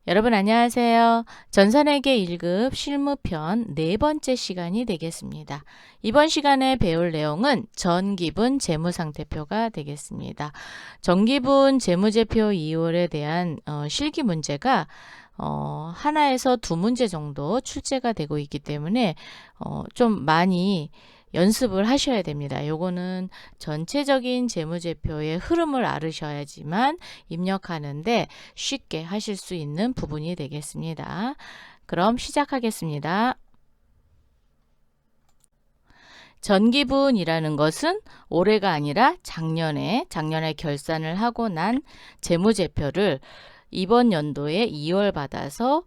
여러분 안녕하세요. 전산회계 1급 실무편 네 번째 시간이 되겠습니다. 이번 시간에 배울 내용은 전기분 재무상태표가 되겠습니다. 전기분 재무제표 이월에 대한 실기 문제가 하나에서 두 문제 정도 출제가 되고 있기 때문에 좀 많이 연습을 하셔야 됩니다. 요거는 전체적인 재무제표의 흐름을 알으셔야지만 입력하는데 쉽게 하실 수 있는 부분이 되겠습니다. 그럼 시작하겠습니다. 전기분이라는 것은 올해가 아니라 작년에 결산을 하고 난 재무제표를 이번 연도에 2월 받아서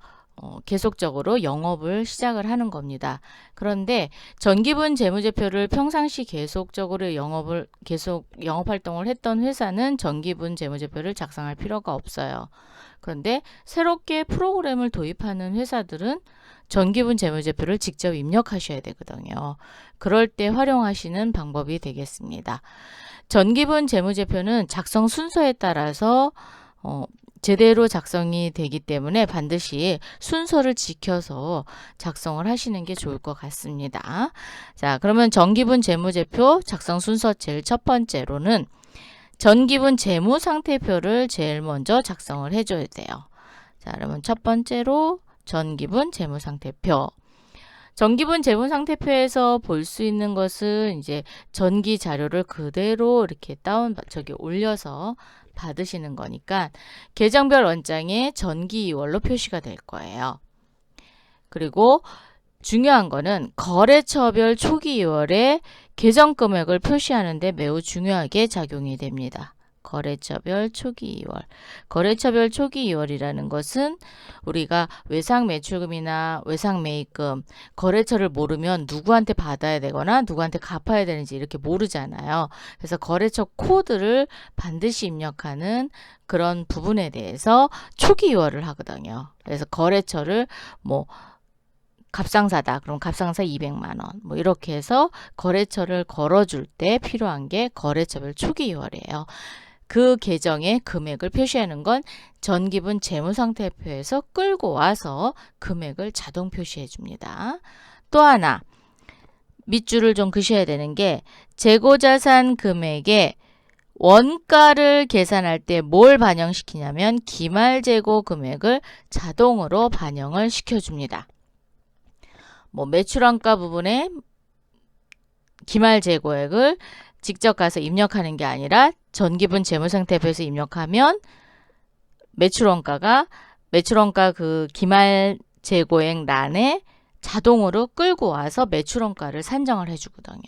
계속적으로 영업을 시작을 하는 겁니다. 그런데 전기분 재무제표를 평상시 계속적으로 영업 활동을 했던 회사는 전기분 재무제표를 작성할 필요가 없어요. 그런데 새롭게 프로그램을 도입하는 회사들은 전기분 재무제표를 직접 입력하셔야 되거든요. 그럴 때 활용하시는 방법이 되겠습니다. 전기분 재무제표는 작성 순서에 따라서 제대로 작성이 되기 때문에 반드시 순서를 지켜서 작성을 하시는 게 좋을 것 같습니다. 자, 그러면 전기분 재무제표 작성 순서 제일 첫 번째로는 전기분 재무상태표를 제일 먼저 작성을 해줘야 돼요. 자, 그러면 첫 번째로 전기분 재무상태표. 전기분 재무상태표에서 볼 수 있는 것은 이제 전기 자료를 그대로 이렇게 올려서 받으시는 거니까 계정별 원장에 전기 이월로 표시가 될 거예요. 그리고 중요한 거는 거래처별 초기 이월에 계정 금액을 표시하는데 매우 중요하게 작용이 됩니다. 거래처별 초기 2월. 거래처별 초기 2월이라는 것은 우리가 외상 매출금이나 외상 매입금, 거래처를 모르면 누구한테 받아야 되거나 누구한테 갚아야 되는지 이렇게 모르잖아요. 그래서 거래처 코드를 반드시 입력하는 그런 부분에 대해서 초기 2월을 하거든요. 그래서 거래처를 갑상사다. 그럼 갑상사 200만 원. 이렇게 해서 거래처를 걸어줄 때 필요한 게 거래처별 초기 2월이에요. 그 계정에 금액을 표시하는 건 전기분 재무상태표에서 끌고 와서 금액을 자동 표시해 줍니다. 또 하나 밑줄을 좀 그셔야 되는 게 재고자산 금액에 원가를 계산할 때 뭘 반영시키냐면 기말재고 금액을 자동으로 반영을 시켜줍니다. 매출원가 부분에 기말재고액을 직접 가서 입력하는 게 아니라 전기분 재무상태표에서 입력하면 매출원가 그 기말재고액 란에 자동으로 끌고 와서 매출원가를 산정을 해주거든요.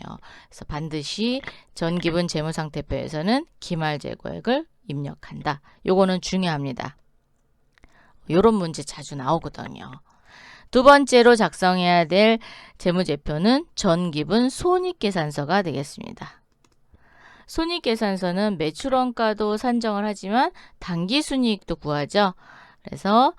그래서 반드시 전기분 재무상태표에서는 기말재고액을 입력한다. 요거는 중요합니다. 요런 문제 자주 나오거든요. 두 번째로 작성해야 될 재무제표는 전기분 손익계산서가 되겠습니다. 손익계산서는 매출원가도 산정을 하지만 당기순이익도 구하죠. 그래서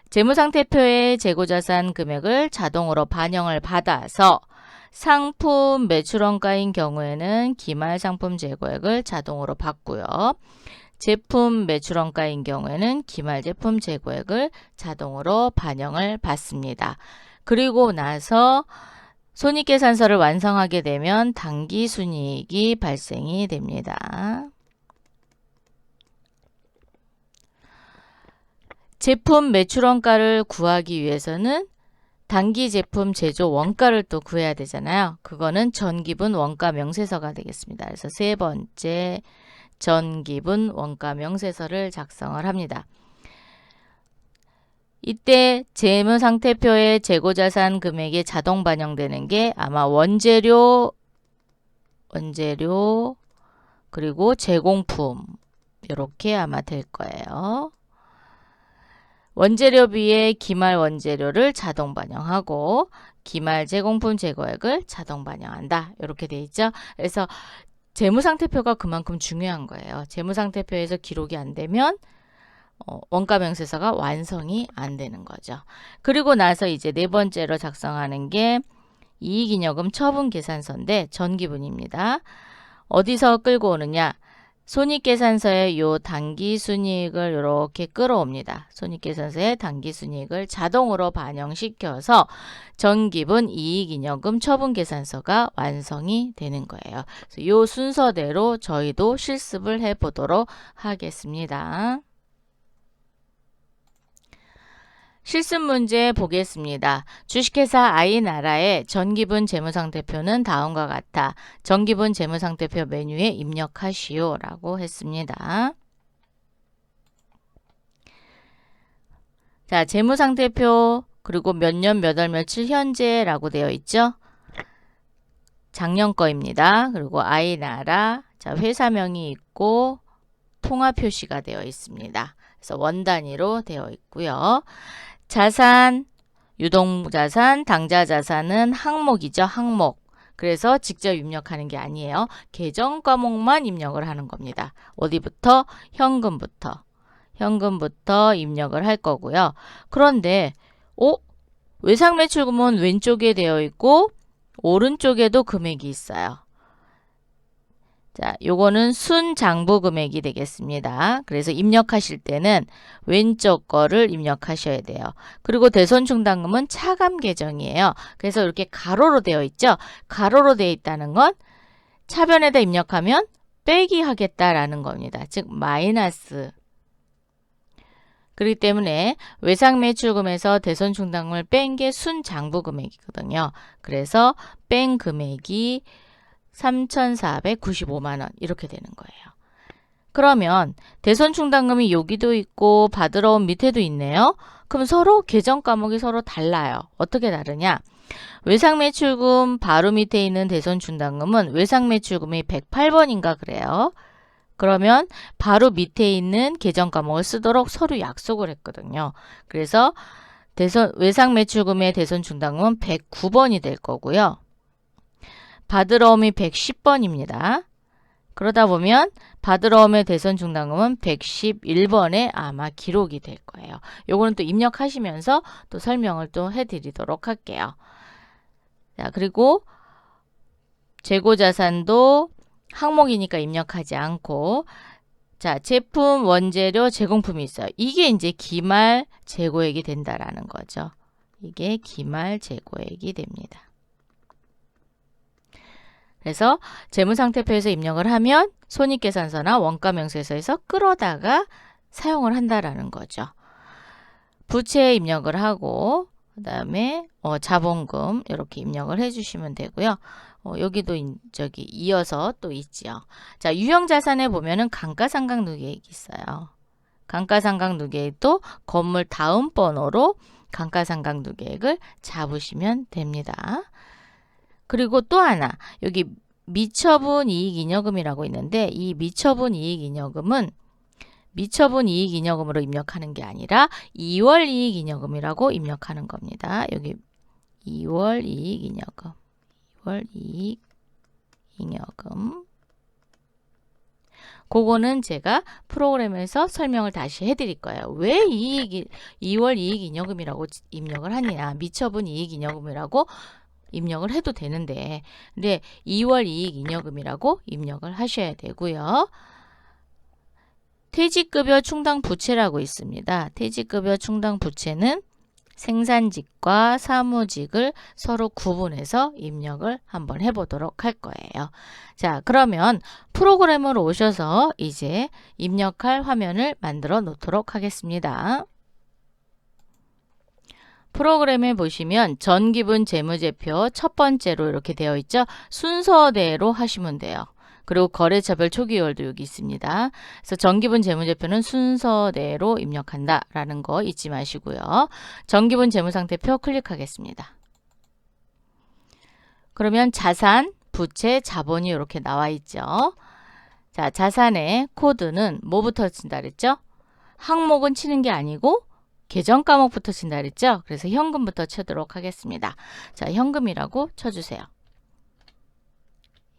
재무상태표의 재고자산 금액을 자동으로 반영을 받아서 상품 매출원가인 경우에는 기말상품 재고액을 자동으로 받고요. 제품 매출원가인 경우에는 기말제품 재고액을 자동으로 반영을 받습니다. 그리고 나서 손익계산서를 완성하게 되면 당기순이익이 발생이 됩니다. 제품 매출원가를 구하기 위해서는 당기 제품 제조 원가를 또 구해야 되잖아요. 그거는 전기분 원가 명세서가 되겠습니다. 그래서 세 번째 전기분 원가 명세서를 작성을 합니다. 이때 재무상태표의 재고자산 금액이 자동 반영되는 게 아마 원재료 그리고 제공품 이렇게 아마 될 거예요. 원재료비의 기말 원재료를 자동 반영하고 기말 제공품 재고액을 자동 반영한다. 이렇게 돼 있죠. 그래서 재무상태표가 그만큼 중요한 거예요. 재무상태표에서 기록이 안 되면 원가명세서가 완성이 안 되는 거죠. 그리고 나서 이제 네 번째로 작성하는 게 이익잉여금 처분계산서인데 전기분입니다. 어디서 끌고 오느냐? 손익계산서에 요 당기순이익을 이렇게 끌어옵니다. 손익계산서에 당기순이익을 자동으로 반영시켜서 전기분 이익잉여금 처분계산서가 완성이 되는 거예요. 그래서 요 순서대로 저희도 실습을 해보도록 하겠습니다. 실습 문제 보겠습니다. 주식회사 아이나라의 전기분 재무상태표는 다음과 같아. 전기분 재무상태표 메뉴에 입력하시오 라고 했습니다. 자, 재무상태표 그리고 몇 년 몇 월 며칠 현재라고 되어 있죠. 작년 거입니다. 그리고 아이나라, 자, 회사명이 있고 통화 표시가 되어 있습니다. 그래서 원 단위로 되어 있고요. 자산, 유동자산, 당좌자산은 항목이죠. 항목. 그래서 직접 입력하는 게 아니에요. 계정 과목만 입력을 하는 겁니다. 어디부터? 현금부터. 현금부터 입력을 할 거고요. 그런데 외상매출금은 왼쪽에 되어 있고 오른쪽에도 금액이 있어요. 자, 요거는 순장부 금액이 되겠습니다. 그래서 입력하실 때는 왼쪽 거를 입력하셔야 돼요. 그리고 대손충당금은 차감 계정이에요. 그래서 이렇게 가로로 되어 있죠. 가로로 되어 있다는 건 차변에다 입력하면 빼기 하겠다라는 겁니다. 즉 마이너스. 그렇기 때문에 외상매출금에서 대손충당금을 뺀 게 순장부 금액이거든요. 그래서 뺀 금액이 3,495만 원 이렇게 되는 거예요. 그러면 대손충당금이 여기도 있고 받으러 온 밑에도 있네요. 그럼 서로 계정 과목이 서로 달라요. 어떻게 다르냐? 외상매출금 바로 밑에 있는 대손충당금은 외상매출금이 108번인가 그래요. 그러면 바로 밑에 있는 계정 과목을 쓰도록 서로 약속을 했거든요. 그래서 외상매출금의 대손충당금은 109번이 될 거고요. 받으러 오면 110번입니다. 그러다 보면 받으러 오면 대손충당금은 111번에 아마 기록이 될 거예요. 요거는 또 입력하시면서 또 설명을 또 해드리도록 할게요. 자, 그리고 재고자산도 항목이니까 입력하지 않고, 자, 제품, 원재료, 제공품이 있어요. 이게 이제 기말 재고액이 된다라는 거죠. 이게 기말 재고액이 됩니다. 그래서 재무상태표에서 입력을 하면 손익계산서나 원가명세서에서 끌어다가 사용을 한다라는 거죠. 부채에 입력을 하고 그 다음에 자본금 이렇게 입력을 해주시면 되고요. 여기도 저기 이어서 또 있지요. 자, 유형자산에 보면은 감가상각누계액이 있어요. 감가상각누계액도 건물 다음 번호로 감가상각누계액을 잡으시면 됩니다. 그리고 또 하나, 여기 미처분 이익잉여금이라고 있는데 이 미처분 이익잉여금은 미처분 이익잉여금으로 입력하는 게 아니라 2월 이익잉여금이라고 입력하는 겁니다. 여기 2월 이익잉여금, 2월 이익잉여금. 그거는 제가 프로그램에서 설명을 다시 해드릴 거예요. 왜 2월 이익잉여금이라고 입력을 하느냐, 미처분 이익잉여금이라고 입력을 해도 되는데, 근데 2월 이익잉여금이라고 입력을 하셔야 되고요. 퇴직급여 충당 부채라고 있습니다. 퇴직급여 충당 부채는 생산직과 사무직을 서로 구분해서 입력을 한번 해보도록 할 거예요. 자, 그러면 프로그램으로 오셔서 이제 입력할 화면을 만들어 놓도록 하겠습니다. 프로그램에 보시면 전기분 재무제표 첫 번째로 이렇게 되어 있죠. 순서대로 하시면 돼요. 그리고 거래처별 초기월도 여기 있습니다. 그래서 전기분 재무제표는 순서대로 입력한다라는 거 잊지 마시고요. 전기분 재무상태표 클릭하겠습니다. 그러면 자산, 부채, 자본이 이렇게 나와 있죠. 자, 자산의 코드는 뭐부터 친다 그랬죠? 항목은 치는 게 아니고 계정 과목부터 친다 그랬죠? 그래서 현금부터 치도록 하겠습니다. 자, 현금이라고 쳐주세요.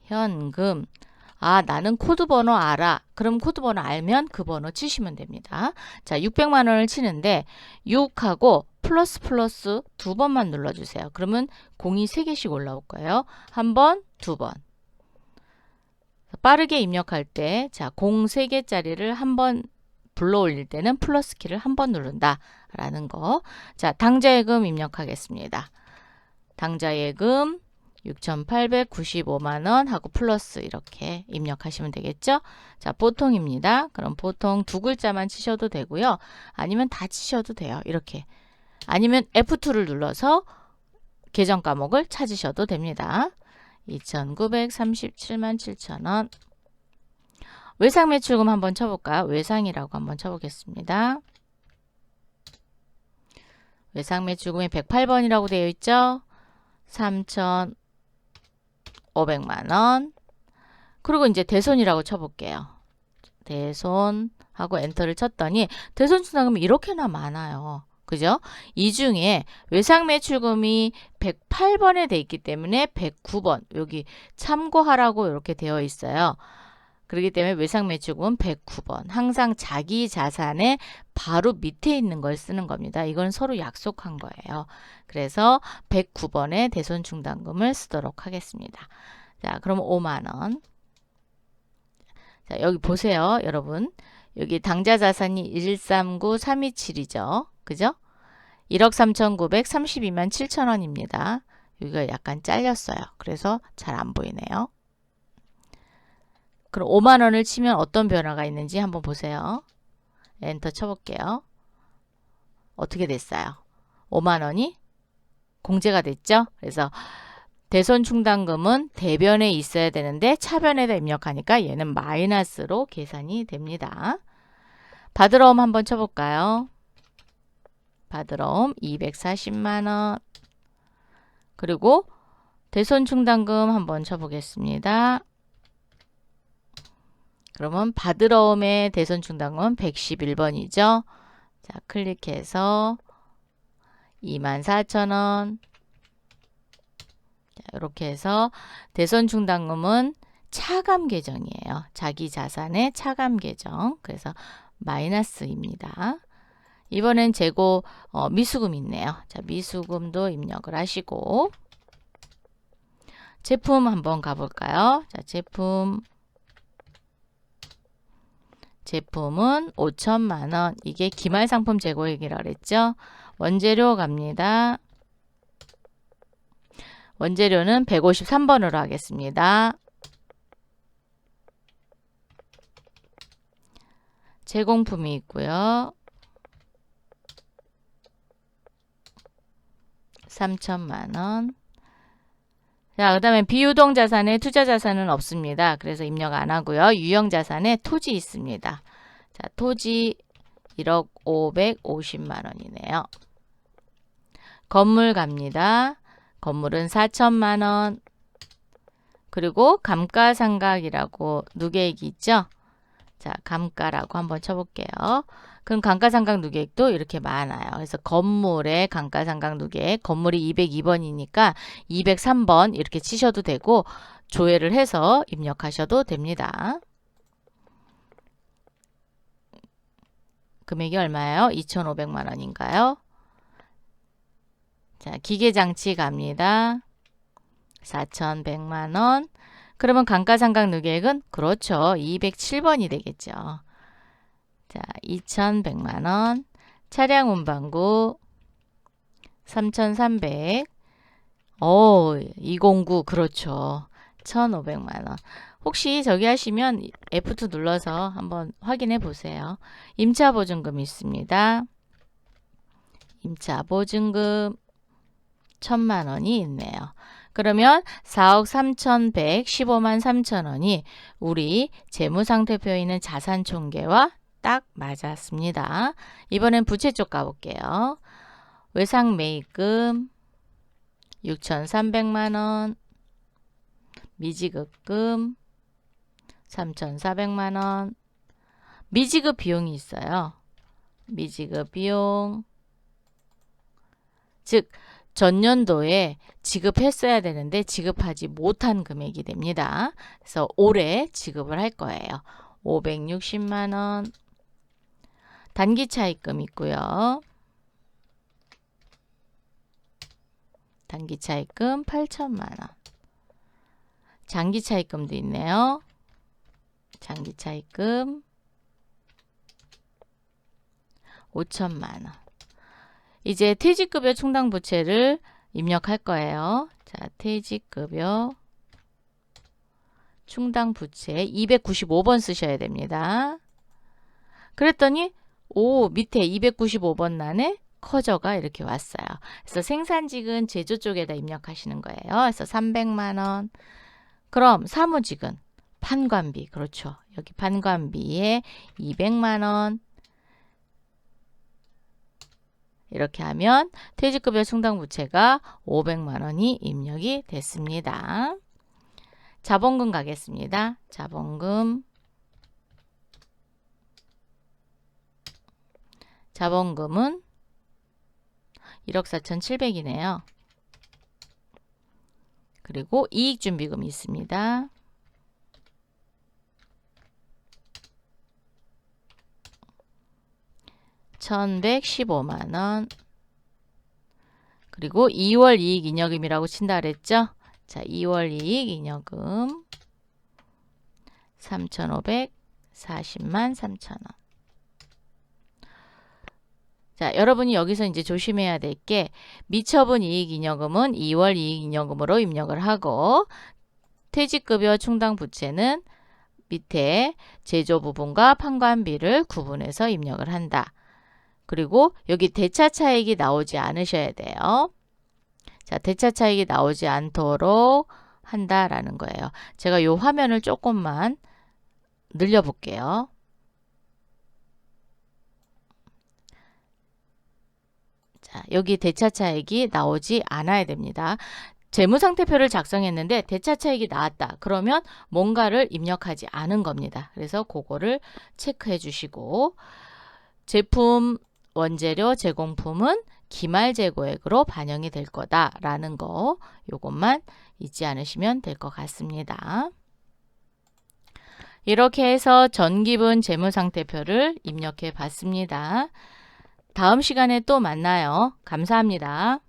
현금. 아, 나는 코드 번호 알아. 그럼 코드 번호 알면 그 번호 치시면 됩니다. 자, 600만 원을 치는데 6하고 플러스 두 번만 눌러주세요. 그러면 공이 3개씩 올라올 거예요. 한 번, 두 번. 빠르게 입력할 때, 자, 03개짜리를 한번 불러 올릴 때는 플러스 키를 한 번 누른다 라는 거. 자, 당좌예금 입력하겠습니다. 당좌예금 6,895만 원 하고 플러스 이렇게 입력하시면 되겠죠? 자, 보통입니다. 그럼 보통 두 글자만 치셔도 되고요. 아니면 다 치셔도 돼요. 이렇게. 아니면 F2를 눌러서 계정 과목을 찾으셔도 됩니다. 2,937만 7천원. 외상 매출금 한번 쳐볼까요? 외상이라고 한번 쳐보겠습니다. 외상 매출금이 108번이라고 되어 있죠? 3,500만원. 그리고 이제 대손이라고 쳐볼게요. 대손 하고 엔터를 쳤더니 대손 충당금이 이렇게나 많아요. 그죠? 이 중에 외상 매출금이 108번에 돼 있기 때문에 109번 여기 참고하라고 이렇게 되어 있어요. 그렇기 때문에 외상 매출금은 109번. 항상 자기 자산의 바로 밑에 있는 걸 쓰는 겁니다. 이건 서로 약속한 거예요. 그래서 109번에 대손 충당금을 쓰도록 하겠습니다. 자, 그럼 5만 원. 자, 여기 보세요, 여러분. 여기 당좌 자산이 139327이죠. 그죠? 1억 3,932만 7천원입니다. 여기가 약간 잘렸어요. 그래서 잘 안 보이네요. 그럼 5만 원을 치면 어떤 변화가 있는지 한번 보세요. 엔터 쳐볼게요. 어떻게 됐어요? 5만 원이 공제가 됐죠? 그래서 대손 충당금은 대변에 있어야 되는데 차변에다 입력하니까 얘는 마이너스로 계산이 됩니다. 받으러옴 한번 쳐볼까요? 받으러옴 240만 원. 그리고 대손 충당금 한번 쳐보겠습니다. 그러면 받으러옴의 대손 충당금은 111번이죠. 자, 클릭해서 24,000원. 자, 이렇게 해서 대손 충당금은 차감 계정이에요. 자기 자산의 차감 계정. 그래서 마이너스입니다. 이번엔 재고 미수금 있네요. 자, 미수금도 입력을 하시고 제품 한번 가볼까요? 자, 제품은 5천만 원. 이게 기말 상품 재고액이라고 그랬죠? 원재료 갑니다. 원재료는 153번으로 하겠습니다. 제공품이 있고요. 3천만 원. 자, 그 다음에 비유동 자산에 투자 자산은 없습니다. 그래서 입력 안 하고요. 유형 자산에 토지 있습니다. 자, 토지 1억 550만 원이네요. 건물 갑니다. 건물은 4천만 원. 그리고 감가상각이라고 누계액이 있죠? 자, 감가라고 한번 쳐볼게요. 그럼 감가상각 누계액도 이렇게 많아요. 그래서 건물의 감가상각 누계액, 건물이 202번이니까 203번 이렇게 치셔도 되고 조회를 해서 입력하셔도 됩니다. 금액이 얼마예요? 2,500만 원인가요? 자, 기계장치 갑니다. 4,100만 원. 그러면 감가상각 누계액은 그렇죠. 207번이 되겠죠. 자, 2,100만 원. 차량 운반구 3,300. 209 그렇죠. 1,500만 원. 혹시 저기 하시면 F2 눌러서 한번 확인해 보세요. 임차 보증금 있습니다. 임차 보증금 1,000만 원이 있네요. 그러면 4억 3,115만 3천 원이 우리 재무상태표에 있는 자산 총계와 딱 맞았습니다. 이번엔 부채 쪽 가볼게요. 외상 매입금 6,300만 원, 미지급금 3,400만 원, 미지급 비용이 있어요. 미지급 비용, 즉 전년도에 지급했어야 되는데 지급하지 못한 금액이 됩니다. 그래서 올해 지급을 할 거예요. 560만 원. 단기 차입금 있고요. 단기 차입금 8천만 원. 장기 차입금도 있네요. 장기 차입금 5천만 원. 이제 퇴직급여 충당 부채를 입력할 거예요. 자, 퇴직급여 충당 부채 295번 쓰셔야 됩니다. 그랬더니 밑에 295번란에 커져가 이렇게 왔어요. 그래서 생산직은 제조 쪽에다 입력하시는 거예요. 그래서 300만 원. 그럼 사무직은 판관비, 그렇죠. 여기 판관비에 200만 원. 이렇게 하면 퇴직급여 충당 부채가 500만 원이 입력이 됐습니다. 자본금 가겠습니다. 자본금은 1억 4,700이네요. 그리고 이익준비금이 있습니다. (1,115만 원) 그리고 2월 이익잉여금이라고 친다 그랬죠? 자, 2월 이익잉여금 3,540만 3천원. 자, 여러분이 여기서 이제 조심해야 될 게 미처분 이익잉여금은 2월 이익잉여금으로 입력을 하고 퇴직급여 충당 부채는 밑에 제조 부분과 판관비를 구분해서 입력을 한다. 그리고 여기 대차 차익이 나오지 않으셔야 돼요. 자, 대차 차익이 나오지 않도록 한다라는 거예요. 제가 이 화면을 조금만 늘려볼게요. 자, 여기 대차 차익이 나오지 않아야 됩니다. 재무상태표를 작성했는데 대차 차익이 나왔다. 그러면 뭔가를 입력하지 않은 겁니다. 그래서 그거를 체크해 주시고 제품, 원재료, 제공품은 기말 재고액으로 반영이 될 거다라는 거 요것만 잊지 않으시면 될 것 같습니다. 이렇게 해서 전기분 재무상태표를 입력해 봤습니다. 다음 시간에 또 만나요. 감사합니다.